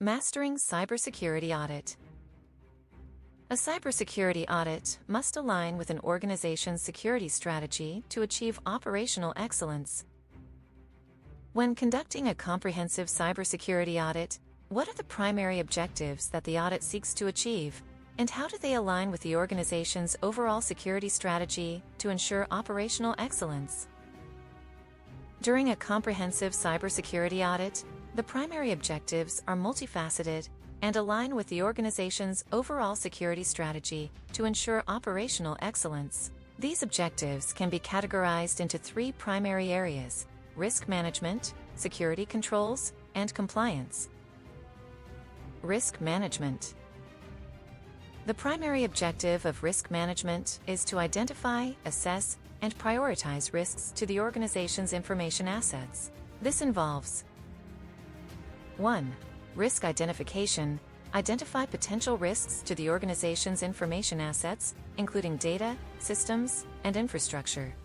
Mastering Cybersecurity Audit. A cybersecurity audit must align with an organization's security strategy to achieve operational excellence. When conducting a comprehensive cybersecurity audit, what are the primary objectives that the audit seeks to achieve, and how do they align with the organization's overall security strategy to ensure operational excellence? During a comprehensive cybersecurity audit, the primary objectives are multifaceted and align with the organization's overall security strategy to ensure operational excellence. These objectives can be categorized into three primary areas: risk management, security controls, and compliance. Risk management. The primary objective of risk management is to identify, assess, and prioritize risks to the organization's information assets. This involves 1. Risk identification. Identify potential risks to the organization's information assets, including data, systems, and infrastructure.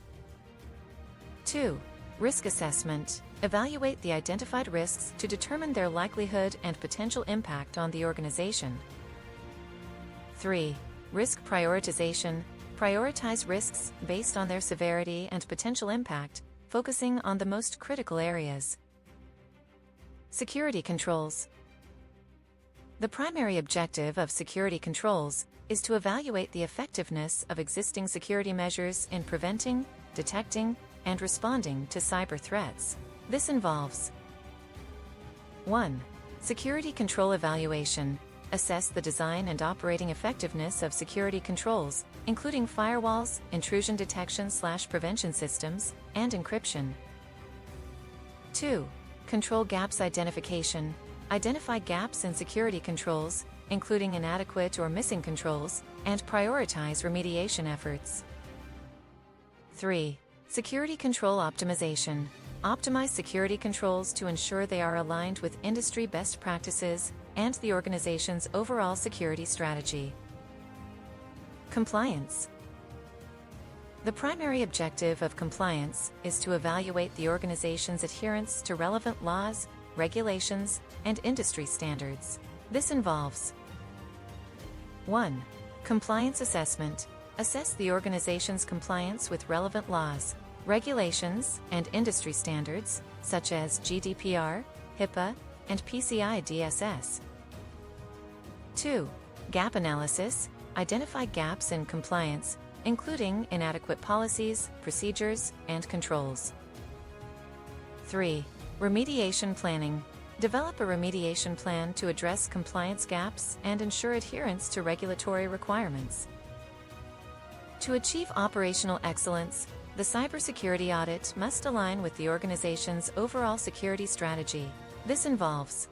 2. Risk assessment. Evaluate the identified risks to determine their likelihood and potential impact on the organization. 3. Risk prioritization. Prioritize risks based on their severity and potential impact, focusing on the most critical areas. Security controls. The primary objective of security controls is to evaluate the effectiveness of existing security measures in preventing, detecting, and responding to cyber threats. This involves 1. Security control evaluation. Assess the design and operating effectiveness of security controls, including firewalls, intrusion detection/prevention systems, and encryption. 2. Control gaps identification. Identify gaps in security controls, including inadequate or missing controls, and prioritize remediation efforts. 3. Security control optimization. Optimize security controls to ensure they are aligned with industry best practices and the organization's overall security strategy. Compliance. The primary objective of compliance is to evaluate the organization's adherence to relevant laws, regulations, and industry standards. This involves 1. Compliance assessment. Assess the organization's compliance with relevant laws, regulations, and industry standards, such as GDPR, HIPAA, and PCI DSS. 2. Gap analysis. Identify gaps in compliance, including inadequate policies, procedures, and controls. 3. Remediation planning. Develop a remediation plan to address compliance gaps and ensure adherence to regulatory requirements. To achieve operational excellence, the cybersecurity audit must align with the organization's overall security strategy. This involves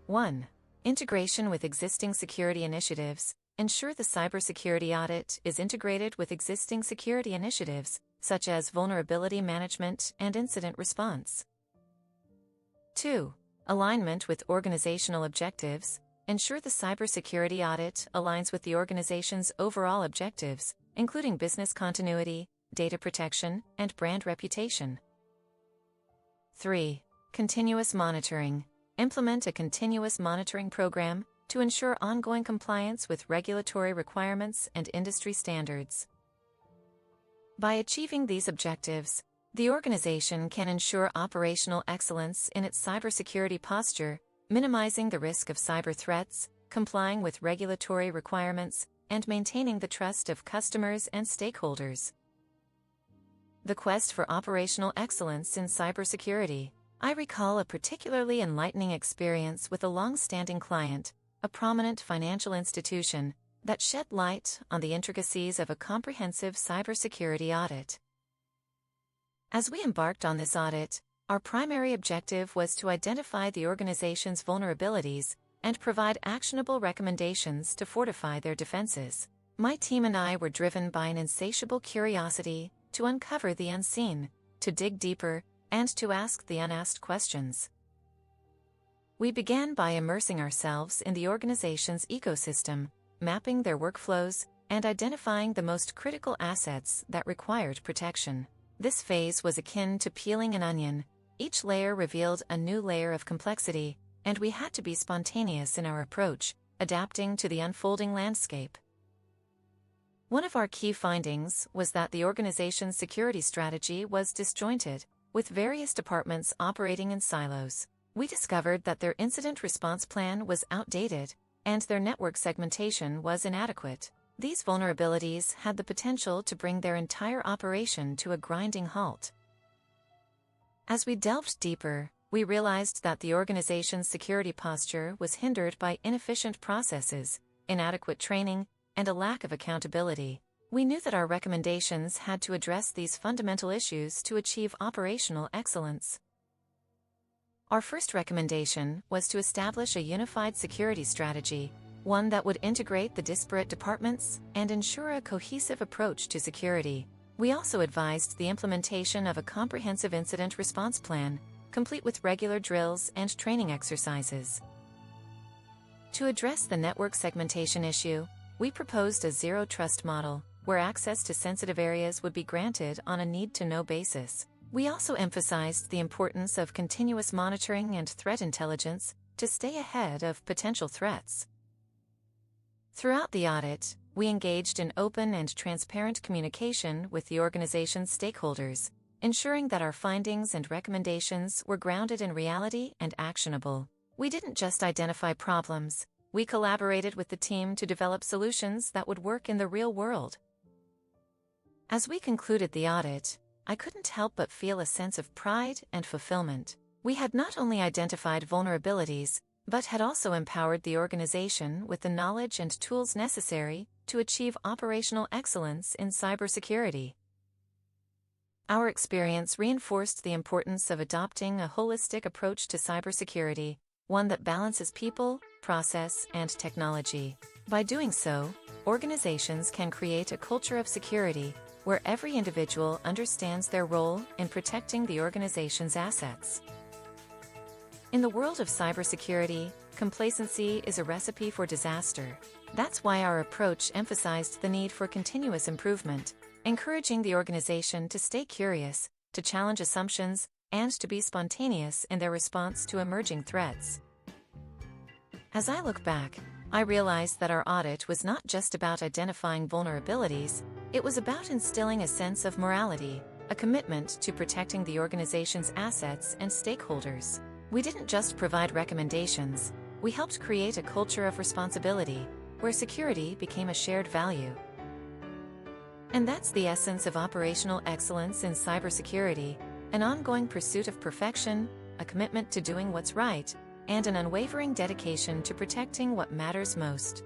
1. Integration with existing security initiatives. Ensure the cybersecurity audit is integrated with existing security initiatives, such as vulnerability management and incident response. 2. Alignment with organizational objectives. Ensure the cybersecurity audit aligns with the organization's overall objectives, including business continuity, data protection, and brand reputation. 3. Continuous monitoring. Implement a continuous monitoring program to ensure ongoing compliance with regulatory requirements and industry standards. By achieving these objectives, the organization can ensure operational excellence in its cybersecurity posture, minimizing the risk of cyber threats, complying with regulatory requirements, and maintaining the trust of customers and stakeholders. The quest for operational excellence in cybersecurity. I recall a particularly enlightening experience with a long-standing client, a prominent financial institution, that shed light on the intricacies of a comprehensive cybersecurity audit. As we embarked on this audit, our primary objective was to identify the organization's vulnerabilities and provide actionable recommendations to fortify their defenses. My team and I were driven by an insatiable curiosity to uncover the unseen, to dig deeper, and to ask the unasked questions. We began by immersing ourselves in the organization's ecosystem, mapping their workflows, and identifying the most critical assets that required protection. This phase was akin to peeling an onion. Each layer revealed a new layer of complexity, and we had to be spontaneous in our approach, adapting to the unfolding landscape. One of our key findings was that the organization's security strategy was disjointed, with various departments operating in silos. We discovered that their incident response plan was outdated, and their network segmentation was inadequate. These vulnerabilities had the potential to bring their entire operation to a grinding halt. As we delved deeper, we realized that the organization's security posture was hindered by inefficient processes, inadequate training, and a lack of accountability. We knew that our recommendations had to address these fundamental issues to achieve operational excellence. Our first recommendation was to establish a unified security strategy, one that would integrate the disparate departments and ensure a cohesive approach to security. We also advised the implementation of a comprehensive incident response plan, complete with regular drills and training exercises. To address the network segmentation issue, we proposed a zero-trust model, where access to sensitive areas would be granted on a need-to-know basis. We also emphasized the importance of continuous monitoring and threat intelligence to stay ahead of potential threats. Throughout the audit, we engaged in open and transparent communication with the organization's stakeholders, ensuring that our findings and recommendations were grounded in reality and actionable. We didn't just identify problems, we collaborated with the team to develop solutions that would work in the real world. As we concluded the audit, I couldn't help but feel a sense of pride and fulfillment. We had not only identified vulnerabilities, but had also empowered the organization with the knowledge and tools necessary to achieve operational excellence in cybersecurity. Our experience reinforced the importance of adopting a holistic approach to cybersecurity, one that balances people, process, and technology. By doing so, organizations can create a culture of security where every individual understands their role in protecting the organization's assets. In the world of cybersecurity, complacency is a recipe for disaster. That's why our approach emphasized the need for continuous improvement, encouraging the organization to stay curious, to challenge assumptions, and to be spontaneous in their response to emerging threats. As I look back, I realized that our audit was not just about identifying vulnerabilities, it was about instilling a sense of morality, a commitment to protecting the organization's assets and stakeholders. We didn't just provide recommendations, we helped create a culture of responsibility, where security became a shared value. And that's the essence of operational excellence in cybersecurity, an ongoing pursuit of perfection, a commitment to doing what's right, and an unwavering dedication to protecting what matters most.